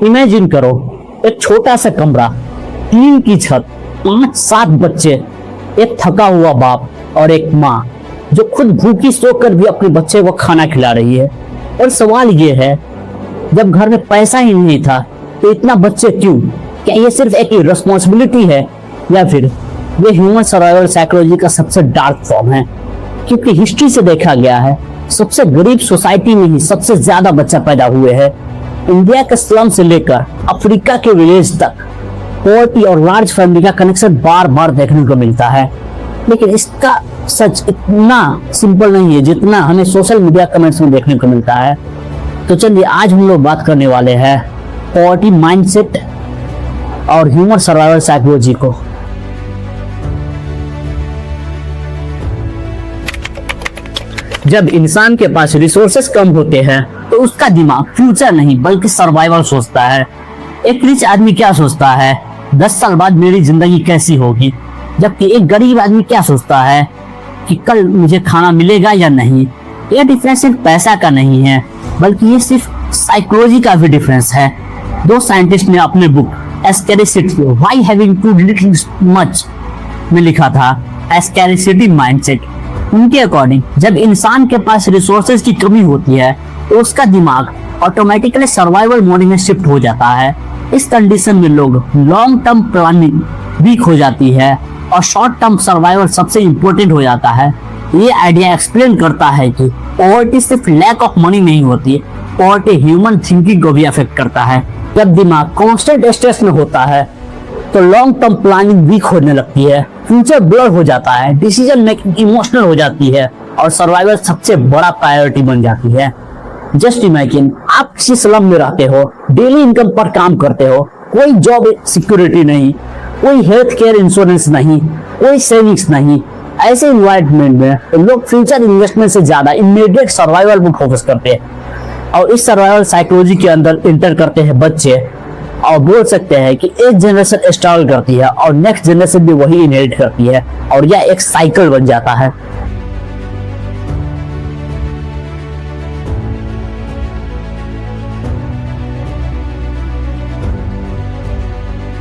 Imagine करो, एक छोटा सा कमरा, टीन की छत, 5-7 बच्चे, एक थका हुआ बाप और एक माँ जो खुद भूखी सोकर भी अपने बच्चे को खाना खिला रही है। और सवाल ये है, जब घर में पैसा ही नहीं था तो इतना बच्चे क्यों? क्या ये सिर्फ एक रिस्पॉन्सिबिलिटी है या फिर ये ह्यूमन सर्वाइवल साइकोलॉजी का सबसे डार्क फॉर्म है? क्योंकि हिस्ट्री से देखा गया है, सबसे गरीब सोसाइटी में ही सबसे ज्यादा बच्चा पैदा हुए हैं। इंडिया के स्लम से लेकर अफ्रीका के विलेज तक पॉवर्टी और लार्ज फैमिली का कनेक्शन बार बार देखने को मिलता है। लेकिन इसका सच इतना सिंपल नहीं है जितना हमें सोशल मीडिया कमेंट्स में देखने को मिलता है। तो चलिए आज हम लोग बात करने वाले हैं पॉवर्टी माइंडसेट और ह्यूमन सर्वाइवल साइकोलॉजी को। जब इंसान के पास रिसोर्सेस कम होते हैं तो उसका दिमाग फ्यूचर नहीं बल्कि सर्वाइवल सोचता है। एक रिच आदमी क्या सोचता है, 10 साल बाद मेरी जिंदगी कैसी होगी, जबकि एक गरीब आदमी क्या सोचता है कि कल मुझे खाना मिलेगा या नहीं। यह डिफरेंस सिर्फ पैसा का नहीं है बल्कि ये सिर्फ साइकोलॉजी का भी डिफरेंस है। दो साइंटिस्ट ने अपने book scarcity why having too little much में लिखा था स्कैरसिटी माइंडसेट। उनके अकॉर्डिंग जब इंसान के पास रिसोर्सेज की कमी होती है तो उसका दिमाग ऑटोमेटिकली सर्वाइवल मोड में शिफ्ट हो जाता है। इस कंडीशन में लोग लॉन्ग टर्म प्लानिंग वीक हो जाती है और शॉर्ट टर्म सर्वाइवल सबसे इंपॉर्टेंट हो जाता है। ये आइडिया एक्सप्लेन करता है कि पॉवर्टी सिर्फ लैक ऑफ मनी नहीं होती, पॉवर्टी ह्यूमन थिंकिंग को भी अफेक्ट करता है। जब दिमाग कांस्टेंट स्ट्रेस में होता है तो लॉन्ग टर्म प्लानिंग वीक होने लगती है, फ्यूचर ब्लर हो जाता है, डिसीजन मेकिंग इमोशनल हो जाती है और सर्वाइवल सबसे बड़ा प्रायोरिटी बन जाती है। जस्ट इमेजिन, आप किसी स्लम में रहते हो, डेली इनकम पर काम करते हो, कोई जॉब सिक्योरिटी नहीं, कोई हेल्थ केयर इंश्योरेंस नहीं, कोई सेविंग्स नहीं। ऐसे इन्वायरमेंट में लोग फ्यूचर इन्वेस्टमेंट से ज्यादा इमीडिएट सर्वाइवल पर फोकस करते हैं और इस सर्वाइवल साइकोलॉजी के अंदर इंटर करते हैं बच्चे और बोल सकते हैं कि एक जनरेशन स्ट्रगल करती है और नेक्स्ट जनरेशन भी वही इनहेरिट करती है और यह एक साइकिल बन जाता है।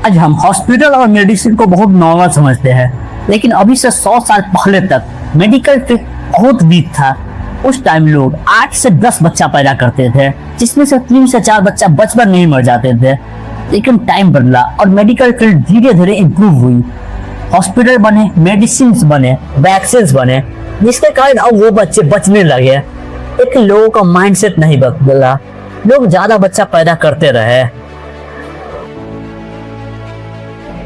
आज हम हॉस्पिटल और मेडिसिन को बहुत नॉर्मल समझते हैं, लेकिन अभी से 100 साल पहले तक मेडिकल फील्ड बहुत वीक था। उस टाइम लोग 8 से 10 बच्चा पैदा करते थे, जिसमें से 3 से 4 बच्चा बचपन में ही मर जाते थे। लेकिन टाइम बदला और मेडिकल फील्ड धीरे धीरे इम्प्रूव हुई, हॉस्पिटल बने, मेडिसिन बने, वैक्सीन बने, जिसके कारण अब वो बच्चे बचने लगे। लेकिन लोगों का माइंडसेट नहीं बदला, लोग ज्यादा बच्चा पैदा करते रहे।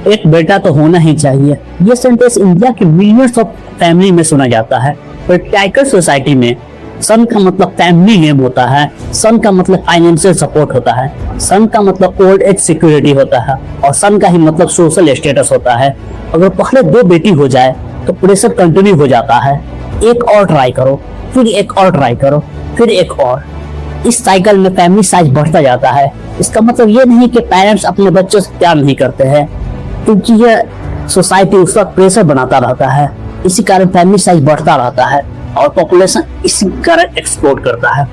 एक बेटा तो होना ही चाहिए, ये सेंटेंस इंडिया के मिलियंस ऑफ फैमिली में सुना जाता है। प्रैक्टिकल सोसाइटी में सन का मतलब फैमिली नेम होता है, सन का मतलब फाइनेंशियल सपोर्ट होता है, सन का मतलब ओल्ड एज सिक्योरिटी होता है और सन का ही मतलब सोशल स्टेटस होता है। अगर पहले 2 बेटी हो जाए तो प्रेशर कंटिन्यू हो जाता है, एक और ट्राई करो, फिर एक और ट्राई करो, फिर एक और। इस साइकिल में फैमिली साइज बढ़ता जाता है। इसका मतलब ये नहीं कि पेरेंट्स अपने बच्चों से प्यार नहीं करते हैं, क्योंकि यह सोसाइटी उस वक्त प्रेशर बनाता रहता है। इसी कारण फैमिली साइज बढ़ता रहता है और पॉपुलेशन इसी कारण एक्सप्लोड करता है।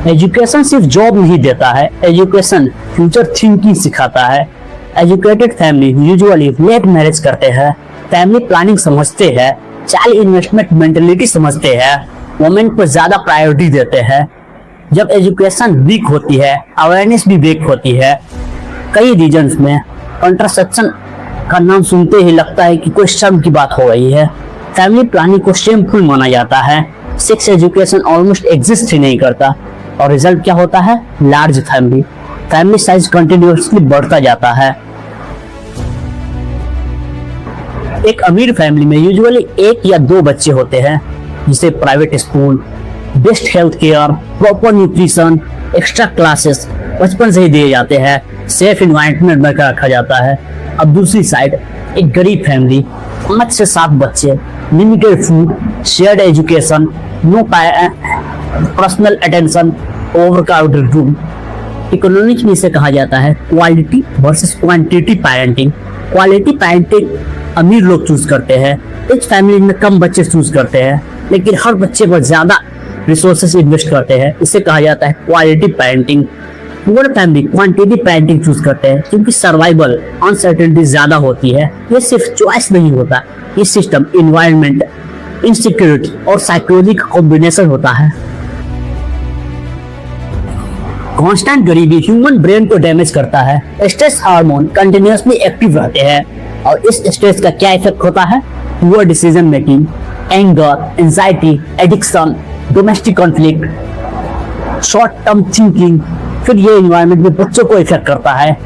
एजुकेशन सिर्फ जॉब नहीं देता है, एजुकेशन फ्यूचर थिंकिंग सिखाता है। Educated family usually late marriage करते हैं, फैमिली प्लानिंग समझते हैं, चाइल्ड इन्वेस्टमेंट मेंटेलिटी समझते हैं, वुमेन पर ज्यादा प्रायोरिटी देते हैं। जब एजुकेशन वीक होती है, अवेयरनेस भी वीक होती है। कई रीजन्स में कंट्रासेप्शन का नाम सुनते ही लगता है कि कोई शर्म की बात हो गई है। फैमिली प्लानिंग को शेमफुल माना जाता है। सेक्स एजुकेशन ऑलमोस्ट एग्जिस्ट ही नहीं करता और रिजल्ट क्या होता है, large family. Family size continuously बढ़ता जाता है। एक अमीर फैमिली में यूजुअली 1 या 2 बच्चे होते हैं, जिसे private school, best health care, proper nutrition, extra classes बचपन से ही दिए जाते हैं, सेफ इन्वायरमेंट में रखा जाता है। अब दूसरी साइड एक गरीब फैमिली, 5 से 7 बच्चे, limited food, shared education, no personal attention, overcrowded room. Economics में इसे कहा जाता है quality versus quantity parenting. Quality parenting अमीर लोग चूज करते हैं, इस फैमिली में कम बच्चे चूज करते हैं, लेकिन हर बच्चे पर ज्यादा रिसोर्सेस इन्वेस्ट करते हैं, इसे कहा जाता है quality parenting. Poor family quantity parenting choose करते हैं क्योंकि सर्वाइवल अनसर्टेनिटी ज्यादा होती है। ये सिर्फ चॉइस नहीं होता, ये सिस्टम, इन्वायरमेंट, इनसिक्योरिटी और साइकोलॉजी का कॉम्बिनेशन होता है। कांस्टेंट गरीबी ह्यूमन ब्रेन को डैमेज करता है। स्ट्रेस हार्मोन कंटिन्यूअसली एक्टिव रहते हैं और इस स्ट्रेस का क्या इफेक्ट होता है? Poor decision making, anger, anxiety, addiction, domestic conflict, short term thinking. फिर ये एनवायरनमेंट में बच्चों को इफेक्ट करता है।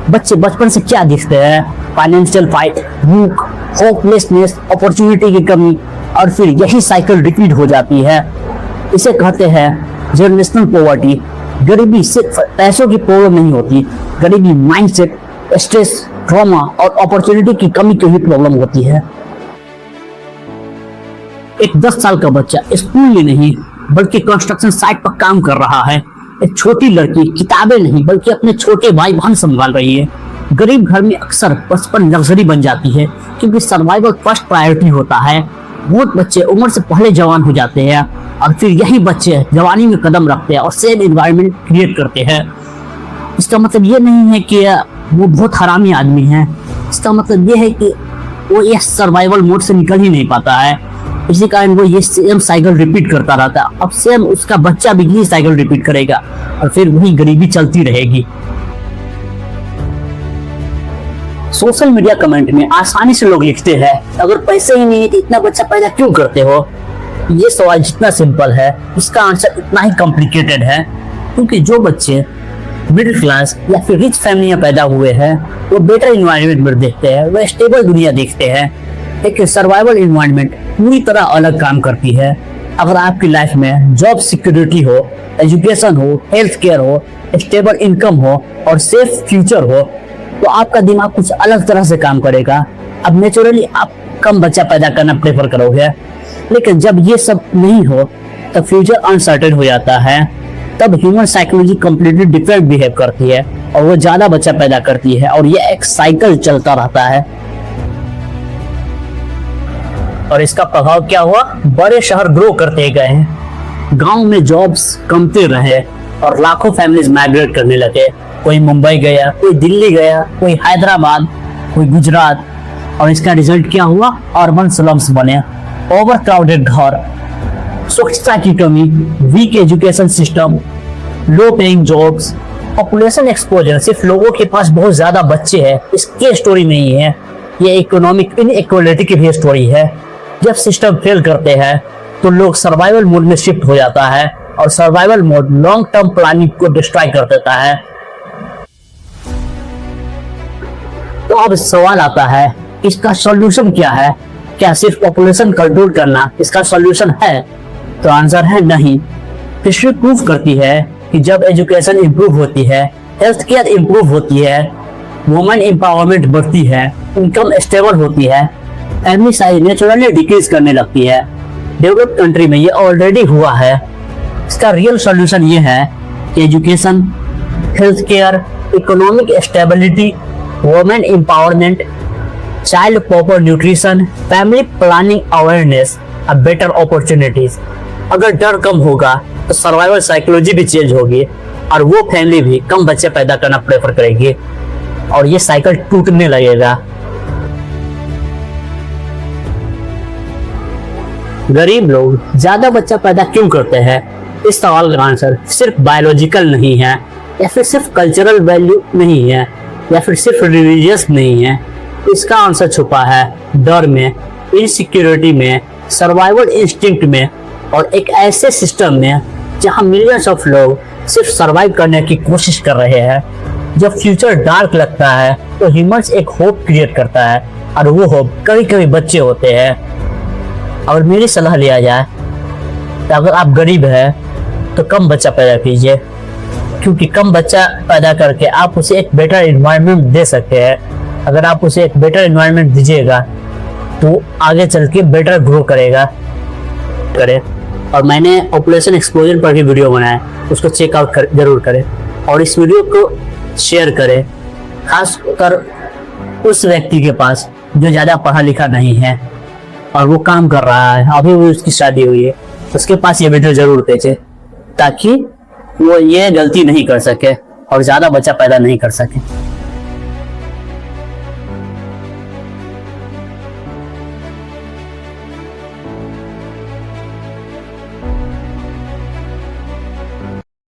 बच्चे बचपन से क्या दिखते हैं? फाइनेंशियल फाइट, भूख, होपलेसनेस, अपॉर्चुनिटी की कमी, और फिर यही साइकिल रिपीट हो जाती है। इसे कहते हैं जनरेशनल पॉवर्टी। गरीबी सिर्फ पैसों की प्रॉब्लम नहीं होती, गरीबी माइंडसेट, स्ट्रेस, ट्रॉमा और अपॉर्चुनिटी की कमी की भी प्रॉब्लम होती है। एक 10 साल का बच्चा स्कूल में नहीं बल्कि कंस्ट्रक्शन साइट पर काम कर रहा है। एक छोटी लड़की किताबें नहीं बल्कि अपने छोटे भाई बहन संभाल रही है। गरीब घर में अक्सर बचपन लग्जरी बन जाती है क्योंकि सर्वाइवल फर्स्ट प्रायोरिटी होता है। बहुत बच्चे उम्र से पहले जवान हो जाते हैं और फिर यही बच्चे जवानी में कदम रखते हैं और सेम एनवायरनमेंट क्रिएट करते हैं। इसका मतलब ये नहीं है कि वो बहुत हरामी आदमी है, इसका मतलब ये है कि वो ये सर्वाइवल मोड से निकल ही नहीं पाता है। इसी कारण वो ये सेम साइकिल रिपीट करता रहता है। अब सेम उसका बच्चा भी यही साइकिल रिपीट करेगा और फिर वही गरीबी चलती रहेगी। सोशल मीडिया कमेंट में आसानी से लोग लिखते हैं, अगर पैसे ही नहीं है तो इतना बच्चा पैदा क्यों करते हो? ये सवाल जितना सिंपल है इसका आंसर इतना ही कॉम्प्लिकेटेड है, क्योंकि जो बच्चे मिडिल क्लास या फिर रिच फैमिली में पैदा हुए हैं वो बेटर इन्वायरमेंट में देखते हैं, वो स्टेबल दुनिया देखते हैं। लेकिन सर्वाइवल इन्वायरमेंट पूरी तरह अलग काम करती है। अगर आपकी लाइफ में जॉब सिक्योरिटी हो, एजुकेशन हो, हेल्थ केयर हो, स्टेबल इनकम हो और सेफ फ्यूचर हो तो आपका दिमाग कुछ अलग तरह से काम करेगा। अब नेचुरली आप कम बच्चा पैदा करना प्रेफर करोगे। लेकिन जब ये सब नहीं हो तब फ्यूचर अनसर्टेन हो जाता है। तब human psychology completely different behave करती है और वो ज्यादा बच्चा पैदा करती है और ये एक साइकिल चलता रहता है। और इसका प्रभाव क्या हुआ? बड़े शहर ग्रो करते गए, गांव में जॉब्स कमते रहे और लाखों फैमिलीज माइग्रेट करने लगे। कोई मुंबई गया, कोई दिल्ली गया, कोई हैदराबाद, कोई गुजरात। और इसका रिजल्ट क्या हुआ? अर्बन स्लम्स बने, ओवर क्राउडेड घर, स्वच्छता की कमी, weak education system, low paying jobs, population exposure. सिर्फ लोगों के पास बहुत ज्यादा बच्चे हैं इसकी स्टोरी नहीं है, ये इकोनॉमिक इनइक्वालिटी की भी स्टोरी है। जब सिस्टम फेल करते हैं तो लोग सर्वाइवल मोड में शिफ्ट हो जाता है और survival mode long term planning को डिस्ट्रॉय कर देता है। तो अब सवाल आता है, इसका सॉल्यूशन क्या है? क्या सिर्फ पॉपुलेशन कंट्रोल करना इसका सॉल्यूशन है? तो आंसर है नहीं। हिस्ट्री प्रूव करती है कि जब एजुकेशन इंप्रूव होती है, हेल्थ केयर इंप्रूव होती है, वुमेन एम्पावरमेंट बढ़ती है, इनकम स्टेबल होती है, फैमिली साइज नेचुरली डिक्रीज करने लगती है। डेवलप्ड कंट्री में ये ऑलरेडी हुआ है। इसका रियल सॉल्यूशन ये है कि education, health care, economic stability, women empowerment, child proper nutrition, family planning awareness, better opportunities. अगर डर कम होगा तो सर्वाइवल साइकोलॉजी भी चेंज होगी और वो फैमिली भी कम बच्चे पैदा करना प्रेफर करेगी और ये साइकिल टूटने लगेगा। गरीब लोग ज्यादा बच्चा पैदा क्यों करते हैं? इस सवाल का आंसर सिर्फ बायोलॉजिकल नहीं है या फिर सिर्फ कल्चरल वैल्यू नहीं है या फिर सिर्फ रिलीजियस नहीं है। इसका आंसर छुपा है डर में, इनसिक्योरिटी में, सर्वाइवल इंस्टिंक्ट में और एक ऐसे सिस्टम में जहां मिलियंस ऑफ लोग सिर्फ सर्वाइव करने की कोशिश कर रहे हैं। जब फ्यूचर डार्क लगता है तो ह्यूमंस एक होप क्रिएट करता है और वो होप कभी कभी बच्चे होते हैं। और मेरी सलाह लिया जाए तो अगर आप गरीब हैं तो कम बच्चा पैदा कीजिए, क्योंकि कम बच्चा पैदा करके आप उसे एक बेटर एनवायरनमेंट दे सकते हैं। अगर आप उसे एक बेटर एनवायरनमेंट दीजिएगा तो आगे चल के बेटर ग्रो करेगा। और मैंने पॉपुलेशन एक्सप्लोजन पर भी वीडियो बनाया, उसको चेकआउट जरूर करें और इस वीडियो को शेयर करें, खासकर उस व्यक्ति के पास जो ज़्यादा पढ़ा लिखा नहीं है और वो काम कर रहा है, अभी भी उसकी शादी हुई है। उसके पास ये वीडियो जरूर भेजे ताकि वो ये गलती नहीं कर सके और ज्यादा बच्चा पैदा नहीं कर सके।